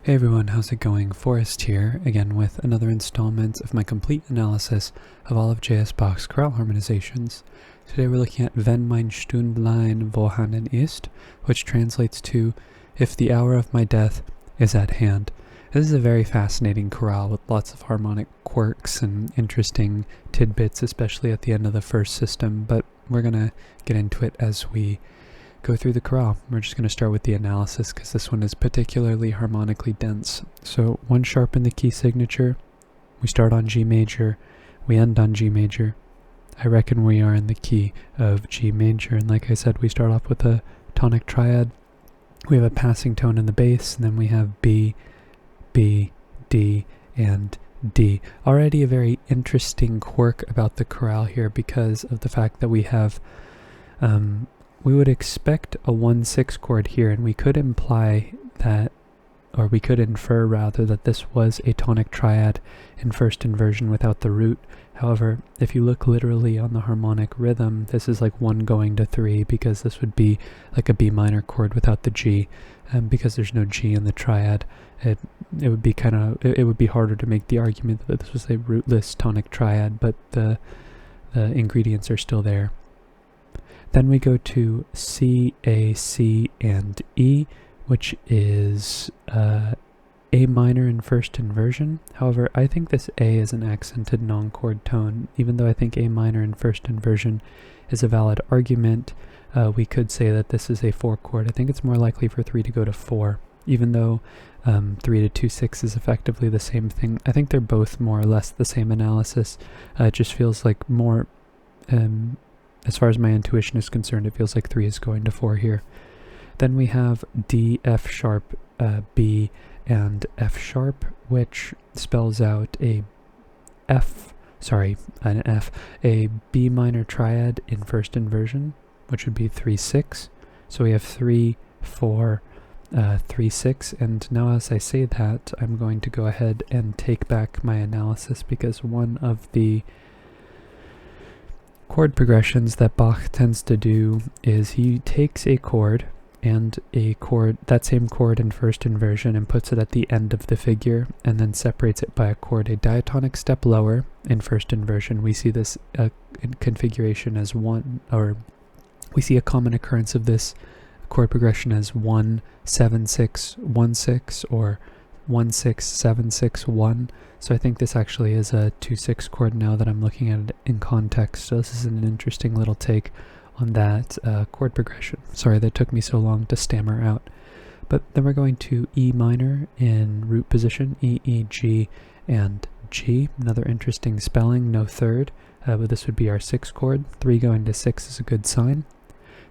Hey everyone, how's it going? Forrest here, again with another installment of my complete analysis of all of J.S. Bach's chorale harmonizations. Today we're looking at Wenn mein Stündlein vorhanden ist, which translates to If the hour of my death is at hand. This is a very fascinating chorale with lots of harmonic quirks and interesting tidbits, especially at the end of the first system, but we're going to get into it as we go through the chorale. We're just going to start with the analysis because this one is particularly harmonically dense. So 1 sharp in the key signature, we start on G major, we end on G major. I reckon we are in the key of G major, and like I said, we start off with a tonic triad. We have a passing tone in the bass, and then we have B, B, D, and D. Already a very interesting quirk about the chorale here because of the fact that we have we would expect a 1-6 chord here, and we could imply that, or we could infer rather, that this was a tonic triad in first inversion without the root. However, if you look literally on the harmonic rhythm, this is like 1 going to 3, because this would be like a B minor chord without the G. Because there's no G in the triad, it would be it would be harder to make the argument that this was a rootless tonic triad, but the ingredients are still there. Then we go to C, A, C, and E, which is A minor in first inversion. However, I think this A is an accented non-chord tone. Even though I think A minor in first inversion is a valid argument, we could say that this is a 4 chord. I think it's more likely for 3 to go to 4, even though 3 to 2-6 is effectively the same thing. I think they're both more or less the same analysis. It just feels like more... as far as my intuition is concerned, it feels like 3 is going to 4 here. Then we have D, F sharp, B, and F sharp, which spells out a B minor triad in first inversion, which would be 3-6. So we have 3, 4, 3, 6, and now as I say that, I'm going to go ahead and take back my analysis, because one of the chord progressions that Bach tends to do is he takes a chord and that same chord in first inversion, and puts it at the end of the figure, and then separates it by a chord a diatonic step lower in first inversion. We see this in configuration as 1, or we see a common occurrence of this chord progression as 1, 7, 6, 1, 6, or 1, 6, 7, 6, 1. So I think this actually is a 2-6 chord now that I'm looking at it in context. So this is an interesting little take on that chord progression. Sorry that took me so long to stammer out. But then we're going to E minor in root position, E, E, G, and G. Another interesting spelling, no third, but this would be our 6 chord. 3 going to 6 is a good sign.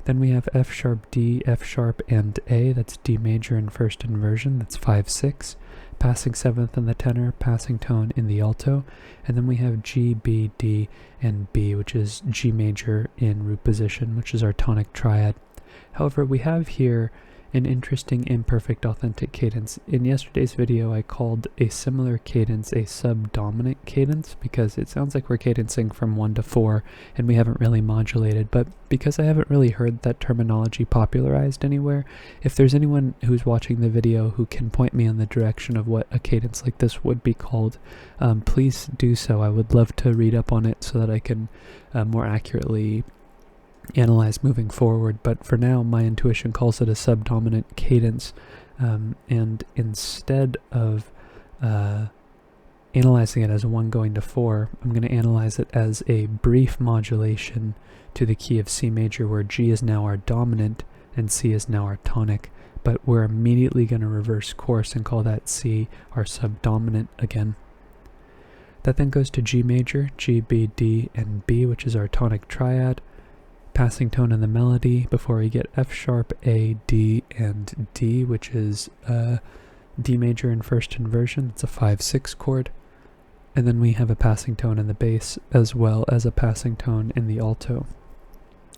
Then we have F sharp, D, F sharp, and A. That's D major in first inversion. That's 5-6. Passing 7th in the tenor, passing tone in the alto. And then we have G, B, D, and B, which is G major in root position, which is our tonic triad. However, we have here an interesting imperfect authentic cadence. In yesterday's video, I called a similar cadence a subdominant cadence, because it sounds like we're cadencing from 1 to 4 and we haven't really modulated. But because I haven't really heard that terminology popularized anywhere, if there's anyone who's watching the video who can point me in the direction of what a cadence like this would be called, please do so. I would love to read up on it so that I can more accurately analyze moving forward, but for now my intuition calls it a subdominant cadence, and instead of analyzing it as 1 going to 4, I'm going to analyze it as a brief modulation to the key of C major, where G is now our dominant and C is now our tonic, but we're immediately going to reverse course and call that C our subdominant again. That then goes to G major, G, B, D, and B, which is our tonic triad. Passing tone in the melody before we get F sharp, A, D, and D, which is D major in first inversion. It's a 5-6 chord. And then we have a passing tone in the bass as well as a passing tone in the alto.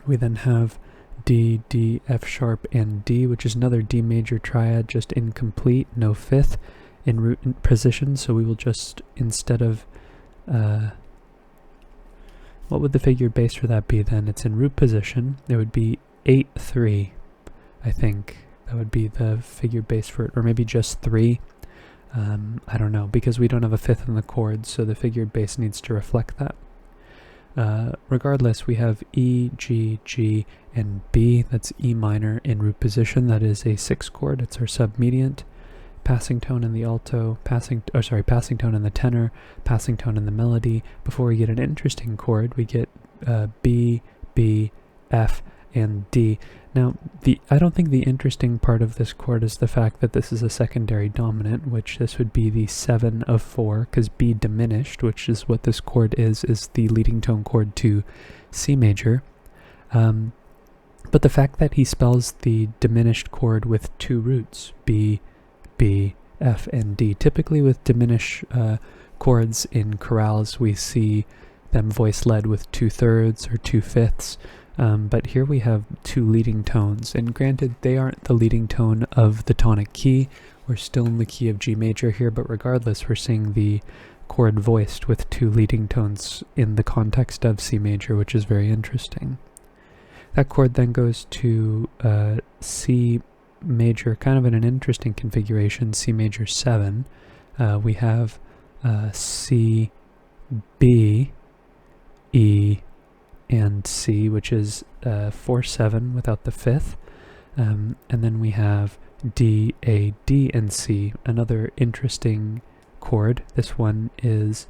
We then have D, D, F sharp, and D, which is another D major triad, just incomplete, no 5th in root position. So we will just, instead of what would the figured bass for that be then? It's in root position. It would be 8-3, I think. That would be the figured bass for it, or maybe just 3. I don't know, because we don't have a fifth in the chord, so the figured bass needs to reflect that. Regardless, we have E, G, G, and B. That's E minor in root position. That is a 6 chord. It's our submediant. Passing tone in the alto, passing tone in the tenor, passing tone in the melody. Before we get an interesting chord, we get B, B, F, and D. Now, I don't think the interesting part of this chord is the fact that this is a secondary dominant, which this would be the 7 of 4, because B diminished, which is what this chord is the leading tone chord to C major. But the fact that he spells the diminished chord with 2 roots, B, B, F, and D. Typically with diminished chords in chorales, we see them voice-led with 2/3 or 2/5. But here we have 2 leading tones, and granted they aren't the leading tone of the tonic key. We're still in the key of G major here, but regardless we're seeing the chord voiced with 2 leading tones in the context of C major, which is very interesting. That chord then goes to C major, kind of in an interesting configuration, C major 7. We have C, B, E, and C, which is 4/7 without the 5th. And then we have D, A, D, and C, another interesting chord. This one is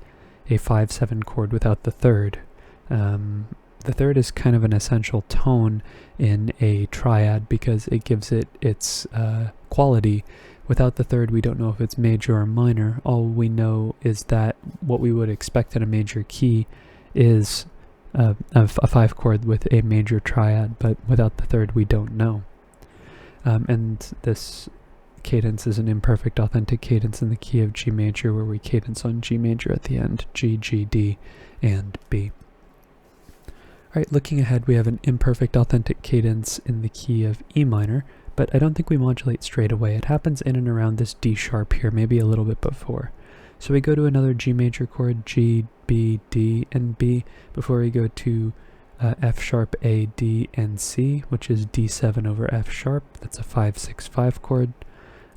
a 5/7 chord without the 3rd. The 3rd is kind of an essential tone in a triad because it gives it its quality. Without the 3rd, we don't know if it's major or minor. All we know is that what we would expect in a major key is a 5 chord with a major triad, but without the 3rd we don't know. And this cadence is an imperfect authentic cadence in the key of G major, where we cadence on G major at the end, G, G, D, and B. Alright, looking ahead, we have an imperfect authentic cadence in the key of E minor, but I don't think we modulate straight away. It happens in and around this D sharp here, maybe a little bit before. So we go to another G major chord, G, B, D, and B, before we go to F sharp, A, D, and C, which is D7 over F sharp. That's a 5/6/5 chord.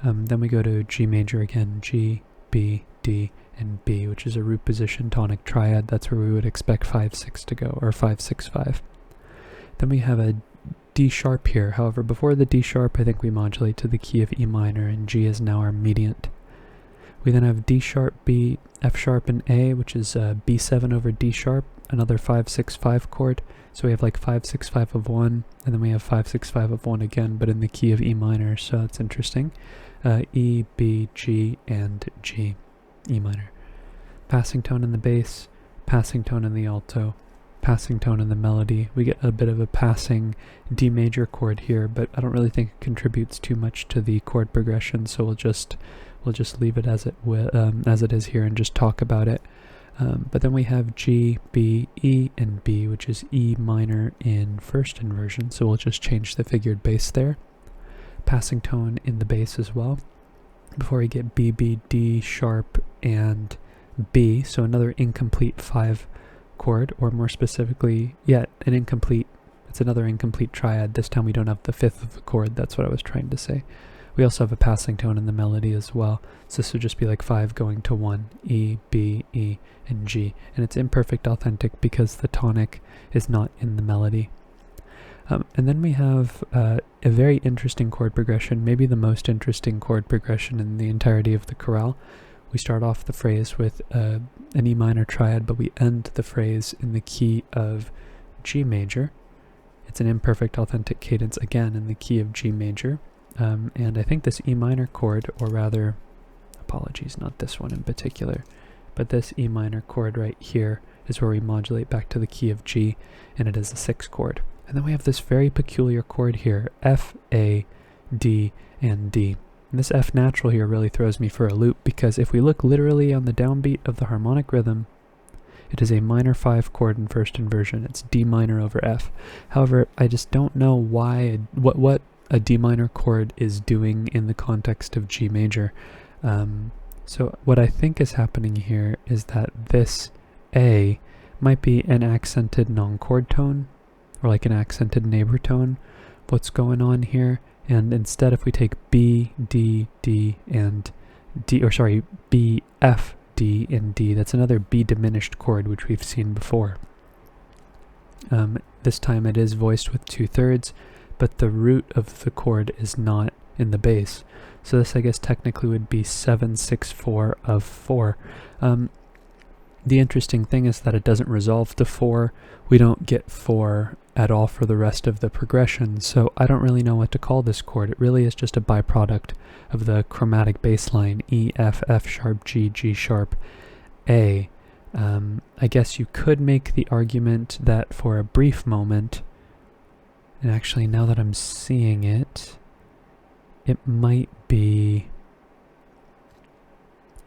Then we go to G major again, G, B, D, and B, which is a root position tonic triad. That's where we would expect 5/6 to go, or 5/6/5. Then we have a D sharp here. However, before the D sharp, I think we modulate to the key of E minor, and G is now our mediant. We then have D sharp, B, F sharp, and A, which is B7 over D sharp, another 5/6/5 chord. So we have like 5/6/5 of 1, and then we have 5/6/5 of 1 again, but in the key of E minor, so that's interesting. E, B, G, and G, E minor. Passing tone in the bass, passing tone in the alto, passing tone in the melody. We get a bit of a passing D major chord here, but I don't really think it contributes too much to the chord progression, so we'll just leave it as it is here and just talk about it. But then we have G, B, E, and B, which is E minor in first inversion, so we'll just change the figured bass there. Passing tone in the bass as well, before we get B, B, D sharp, and B, so another incomplete 5 chord, or more specifically, it's another incomplete triad. This time we don't have the 5th of the chord, that's what I was trying to say. We also have a passing tone in the melody as well, so this would just be like 5 going to 1, E, B, E, and G, and it's imperfect authentic because the tonic is not in the melody. And then we have a very interesting chord progression, maybe the most interesting chord progression in the entirety of the chorale. We start off the phrase with an E minor triad, but we end the phrase in the key of G major. It's an imperfect authentic cadence again in the key of G major. And I think this E minor chord, or rather, apologies, not this one in particular, but this E minor chord right here is where we modulate back to the key of G, and it is a 6 chord. And then we have this very peculiar chord here, F, A, D, and D. And this F natural here really throws me for a loop, because if we look literally on the downbeat of the harmonic rhythm, it is a minor 5 chord in first inversion. It's D minor over F. However, I just don't know why, what a D minor chord is doing in the context of G major. So what I think is happening here is that this A might be an accented non-chord tone, or like an accented neighbor tone. What's going on here? And instead, if we take B, D, D, and D, or sorry, B, F, D, and D. That's another B diminished chord, which we've seen before. This time it is voiced with 2/3, but the root of the chord is not in the bass. So this, I guess, technically would be 7, 6, 4 of 4. The interesting thing is that it doesn't resolve to 4. We don't get 4 at all for the rest of the progression, so I don't really know what to call this chord. It really is just a byproduct of the chromatic bass line, E, F, F sharp, G, G sharp, A. I guess you could make the argument that for a brief moment, and actually now that I'm seeing it, it might be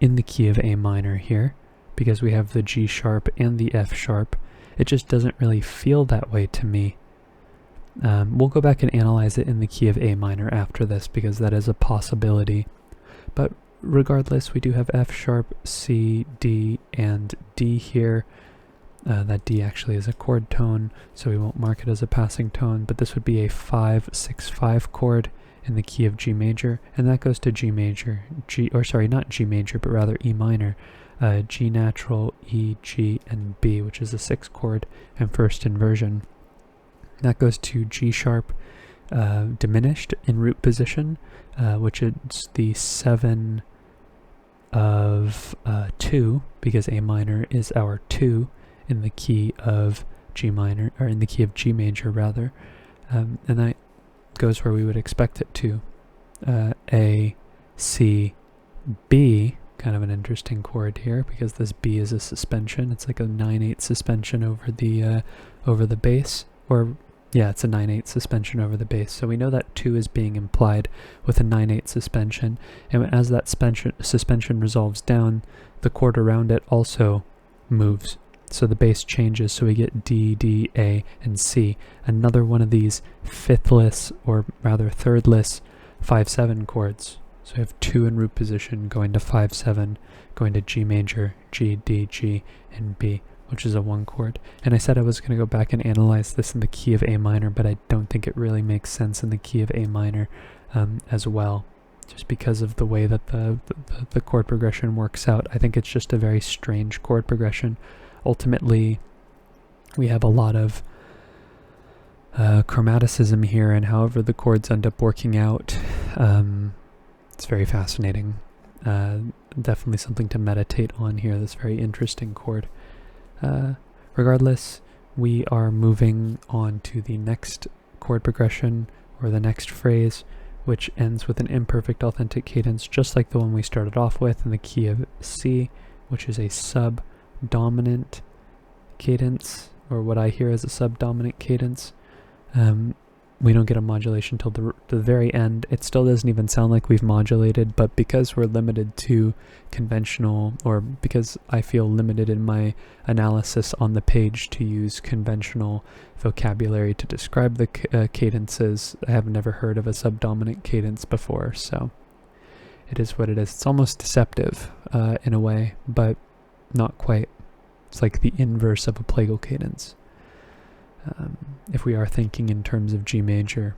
in the key of A minor here, because we have the G sharp and the F sharp. It just doesn't really feel that way to me. We'll go back and analyze it in the key of A minor after this, because that is a possibility. But regardless, we do have F sharp, C, D, and D here. That D actually is a chord tone, so we won't mark it as a passing tone, but this would be a 5, 6, 5 chord in the key of G major, and that goes to G major, not G major, but rather E minor, G natural, E, G, and B, which is a 6 chord and first inversion. That goes to G sharp, diminished in root position, which is the 7 of 2, because A minor is our 2 in the key of G minor, or in the key of G major rather, and that goes where we would expect it to. A, C, B, kind of an interesting chord here, because this B is a suspension. It's like a 9/8 suspension over the bass, or yeah, it's a 9/8 suspension over the bass. So we know that 2 is being implied with a 9/8 suspension, and as that suspension resolves down, the chord around it also moves. So the bass changes, so we get D, D, A, and C. Another one of these fifthless, or rather thirdless, 5/7 chords. So we have 2 in root position, going to 5/7, going to G major, G, D, G, and B, which is a 1 chord. And I said I was going to go back and analyze this in the key of A minor, but I don't think it really makes sense in the key of A minor as well, just because of the way that the chord progression works out. I think it's just a very strange chord progression. Ultimately, we have a lot of chromaticism here, and however the chords end up working out, it's very fascinating. Definitely something to meditate on here, this very interesting chord. Regardless, we are moving on to the next chord progression, or the next phrase, which ends with an imperfect authentic cadence, just like the one we started off with in the key of C, which is a subdominant cadence, or what I hear as a subdominant cadence. We don't get a modulation till the very end. It still doesn't even sound like we've modulated, but because we're limited to conventional, or because I feel limited in my analysis on the page to use conventional vocabulary to describe the cadences, I have never heard of a subdominant cadence before, so it is what it is. It's almost deceptive in a way, but not quite. It's like the inverse of a plagal cadence. If we are thinking in terms of G major.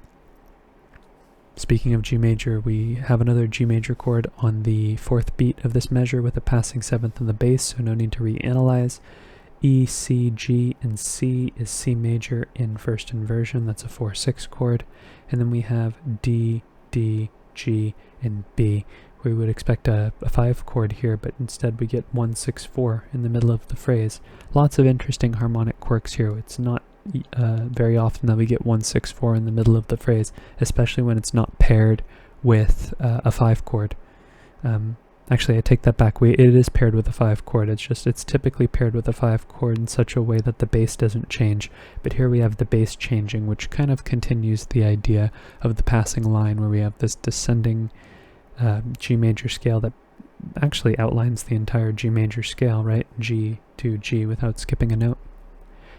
Speaking of G major, we have another G major chord on the 4th beat of this measure with a passing 7th in the bass, so no need to reanalyze. E, C, G, and C is C major in first inversion. That's a 4/6 chord. And then we have D, D, G, and B. We would expect a 5 chord here, but instead we get 1, 6, 4 in the middle of the phrase. Lots of interesting harmonic quirks here. It's not very often that we get 1, 6, 4 in the middle of the phrase, especially when it's not paired with a 5 chord. Actually, I take that back. It is paired with a 5 chord. It's typically paired with a 5 chord in such a way that the bass doesn't change. But here we have the bass changing, which kind of continues the idea of the passing line, where we have this descending G major scale that actually outlines the entire G major scale, right? G to G without skipping a note.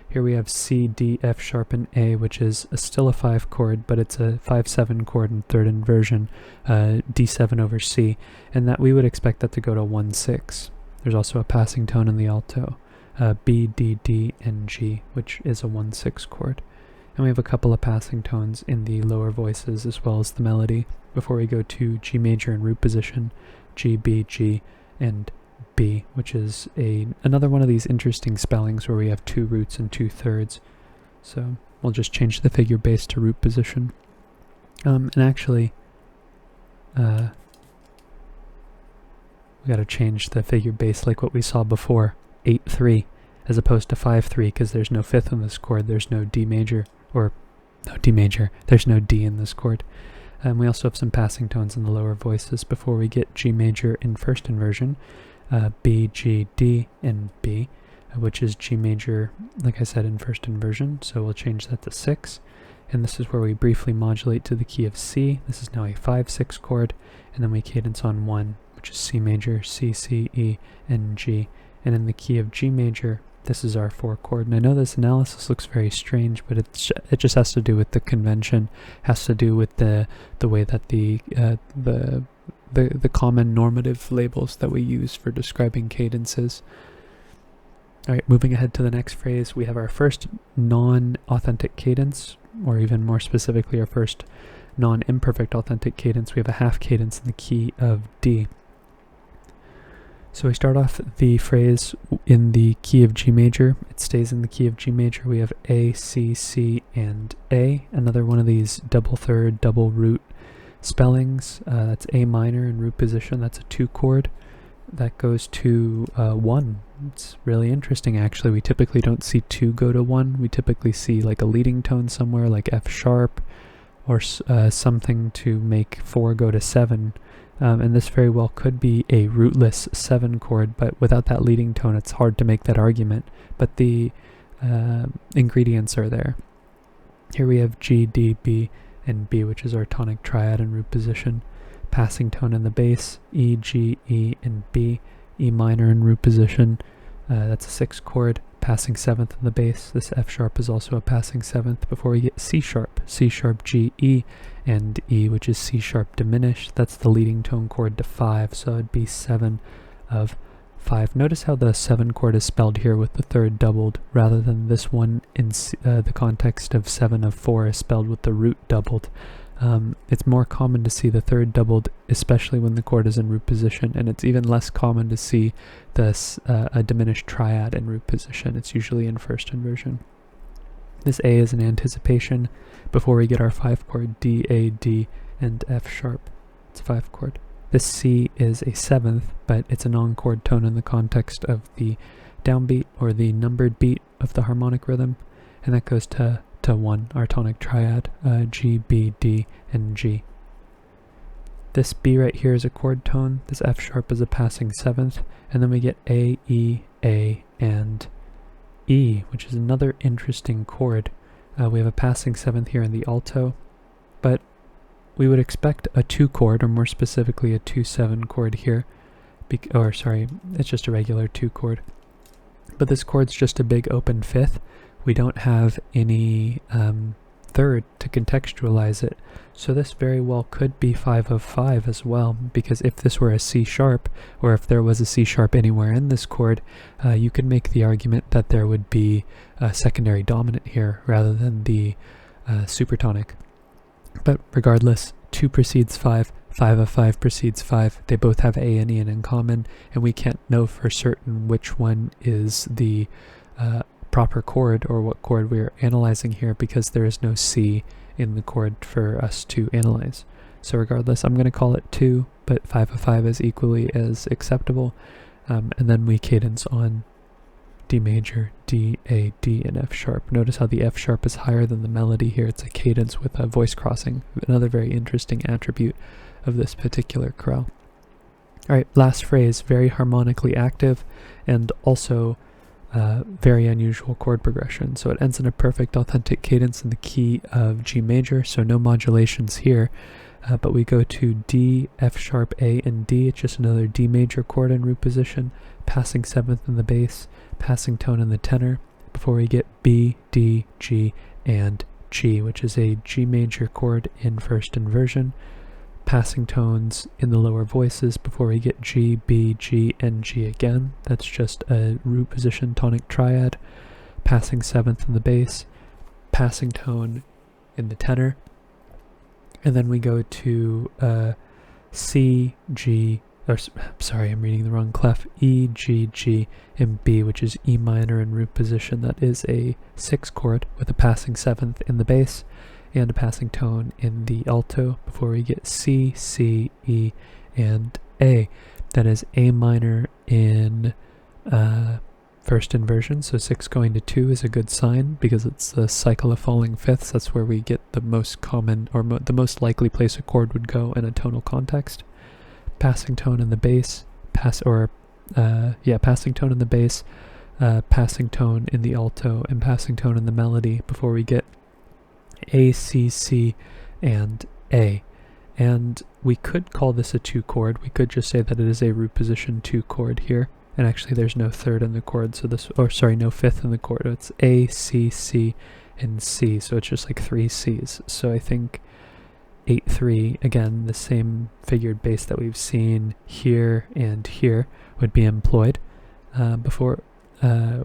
Here we have C, D, F sharp, and A, which is still a 5 chord, but it's a 5/7 chord in third inversion, D7 over C, and that we would expect that to go to 1/6. There's also a passing tone in the alto, B, D, D, and G, which is a 1/6 chord. And we have a couple of passing tones in the lower voices as well as the melody before we go to G major in root position, G, B, G, and B, which is another one of these interesting spellings where we have 2 roots and 2/3. So we'll just change the figure bass to root position. And actually, we gotta change the figure bass like what we saw before, 8/3, as opposed to 5/3, because there's no 5th in this chord, there's no D major, or no D major, there's no D in this chord. We also have some passing tones in the lower voices before we get G major in first inversion, B, G, D, and B, which is G major, like I said, in first inversion, so we'll change that to 6. And this is where we briefly modulate to the key of C. This is now a 5/6 chord, and then we cadence on 1, which is C major, C, C, E, and G. And in the key of G major, this is our 4 chord. And I know this analysis looks very strange, but it just has to do with the convention, has to do with the way that the common normative labels that we use for describing cadences. Alright, moving ahead to the next phrase, we have our first non-authentic cadence, or even more specifically our first non-imperfect authentic cadence. We have a half cadence in the key of D. So we start off the phrase in the key of G major. It stays in the key of G major. We have A, C, C, and A. Another one of these double third, double root spellings. That's A minor in root position. That's a 2 chord. That goes to 1. It's really interesting, actually. We typically don't see 2 go to 1. We typically see like a leading tone somewhere, like F sharp, or something to make 4 go to 7. And this very well could be a rootless 7 chord, but without that leading tone, it's hard to make that argument. But the ingredients are there. Here we have G, D, B, and B, which is our tonic triad in root position. Passing tone in the bass, E, G, E, and B. E minor in root position. That's a 6 chord. Passing 7th in the bass. This F sharp is also a passing 7th before we get C sharp, G, E, and E, which is C sharp diminished. That's the leading tone chord to 5, so it'd be 7 of 5. Notice how the 7 chord is spelled here with the third doubled, rather than this one in the context of 7 of 4 is spelled with the root doubled. It's more common to see the third doubled, especially when the chord is in root position, and it's even less common to see this a diminished triad in root position. It's usually in first inversion. This A is an anticipation before we get our 5 chord D, A, D, and F sharp. It's a 5 chord. This C is a 7th, but it's a non-chord tone in the context of the downbeat or the numbered beat of the harmonic rhythm, and that goes to 1, our tonic triad, G, B, D, and G. This B right here is a chord tone, this F sharp is a passing 7th, and then we get A, and E, which is another interesting chord. We have a passing 7th here in the alto, but we would expect a 2 chord, or more specifically a 2/7 chord here, it's just a regular 2 chord. But this chord's just a big open 5th. We don't have any third to contextualize it, so this very well could be 5 of 5 as well, because if this were a C sharp, or if there was a C sharp anywhere in this chord, you could make the argument that there would be a secondary dominant here rather than the supertonic. But regardless, 2 precedes 5, 5 of 5 precedes 5. They both have A and E in common, and we can't know for certain which one is the proper chord, or what chord we're analyzing here, because there is no C in the chord for us to analyze. So regardless, I'm going to call it 2, but 5 of 5 is equally as acceptable. And then we cadence on D major, D, A, D, and F sharp. Notice how the F sharp is higher than the melody here. It's a cadence with a voice crossing, another very interesting attribute of this particular chorale. Alright, last phrase, very harmonically active, and also very unusual chord progression. So it ends in a perfect authentic cadence in the key of G major, so no modulations here, but we go to D, F sharp, A, and D. It's just another D major chord in root position, passing 7th in the bass, passing tone in the tenor, before we get B, D, G, and G, which is a G major chord in first inversion, passing tones in the lower voices before we get G, B, G, and G again. That's just a root position tonic triad, passing 7th in the bass, passing tone in the tenor, and then we go to C, G, sorry, I'm reading the wrong clef, E, G, G, and B, which is E minor in root position. That is a 6 chord with a passing 7th in the bass and a passing tone in the alto before we get C, C, E, and A. That is A minor in first inversion, so 6 going to 2 is a good sign because it's the cycle of falling fifths. That's where we get the most common, or the most likely place a chord would go in a tonal context. Passing tone in the bass, passing tone in the bass, passing tone in the alto, and passing tone in the melody before we get A, C, C, and A. And we could call this a 2 chord. We could just say that it is a root position 2 chord here. And actually there's no third in the chord, so no fifth in the chord. It's A, C, C, and C, so it's just like 3 Cs. So I think 8-3, again, the same figured bass that we've seen here and here would be employed before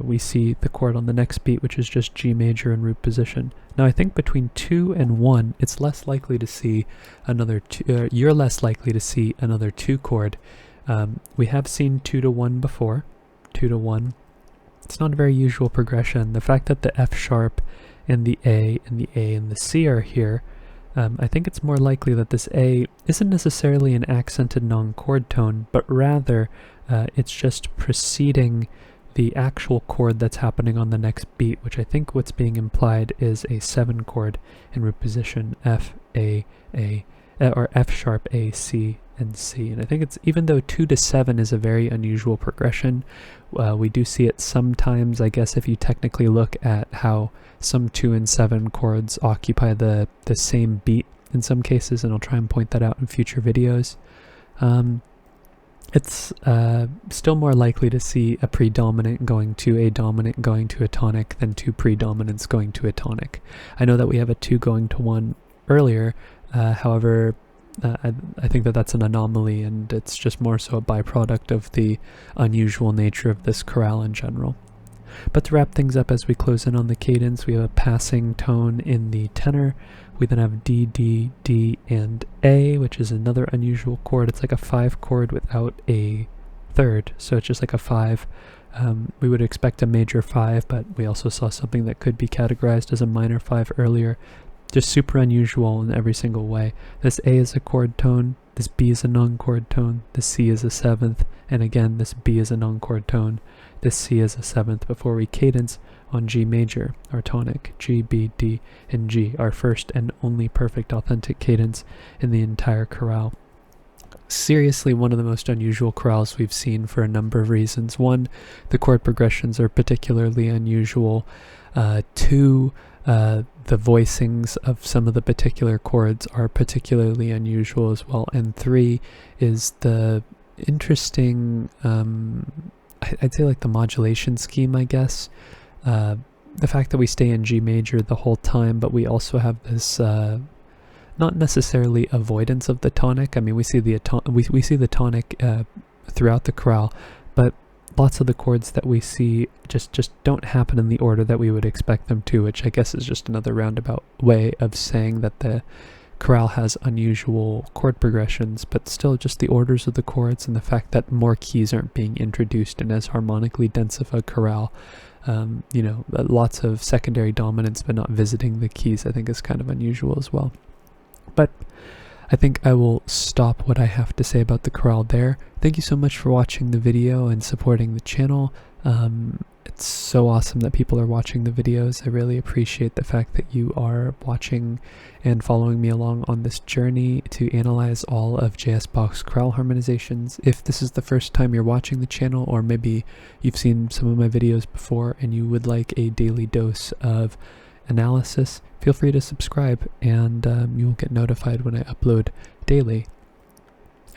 we see the chord on the next beat, which is just G major in root position. Now I think between 2 and 1, it's less likely to see another you're less likely to see another 2 chord. We have seen 2 to 1 before. 2 to 1. It's not a very usual progression. The fact that the F sharp and the A and the A and the C are here, I think it's more likely that this A isn't necessarily an accented non-chord tone, but rather it's just preceding the actual chord that's happening on the next beat, which I think what's being implied is a 7 chord in root position, F, A, or F sharp, A, C, and C. And I think it's, even though 2 to 7 is a very unusual progression, we do see it sometimes, I guess, if you technically look at how some 2 and 7 chords occupy the same beat in some cases, and I'll try and point that out in future videos. It's still more likely to see a predominant going to a dominant going to a tonic than 2 predominants going to a tonic. I know that we have a 2 going to 1 earlier, however, I think that that's an anomaly, and it's just more so a byproduct of the unusual nature of this chorale in general. But to wrap things up as we close in on the cadence, we have a passing tone in the tenor. We then have D, D, D, and A, which is another unusual chord. It's like a 5 chord without a third, so it's just like a 5. We would expect a major 5, but we also saw something that could be categorized as a minor 5 earlier. Just super unusual in every single way. This A is a chord tone, this B is a non-chord tone, this C is a 7th, and again this B is a non-chord tone, this C is a 7th before we cadence on G major, our tonic, G, B, D, and G, our first and only perfect authentic cadence in the entire chorale. Seriously, one of the most unusual chorales we've seen for a number of reasons. 1, the chord progressions are particularly unusual. 2, the voicings of some of the particular chords are particularly unusual as well. And 3 is the interesting, I'd say like the modulation scheme, I guess. The fact that we stay in G major the whole time, but we also have this not necessarily avoidance of the tonic. I mean, we see the tonic throughout the chorale, but lots of the chords that we see just don't happen in the order that we would expect them to, which I guess is just another roundabout way of saying that the chorale has unusual chord progressions, but still just the orders of the chords and the fact that more keys aren't being introduced in as harmonically dense of a chorale. You know, lots of secondary dominants but not visiting the keys, I think is kind of unusual as well. But I think I will stop what I have to say about the chorale there. Thank you so much for watching the video and supporting the channel. It's so awesome that people are watching the videos. I really appreciate the fact that you are watching and following me along on this journey to analyze all of Bach's chorale harmonizations. If this is the first time you're watching the channel, or maybe you've seen some of my videos before and you would like a daily dose of analysis, feel free to subscribe and you will get notified when I upload daily.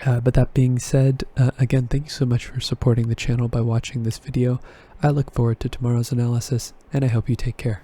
But that being said, again, thank you so much for supporting the channel by watching this video. I look forward to tomorrow's analysis, and I hope you take care.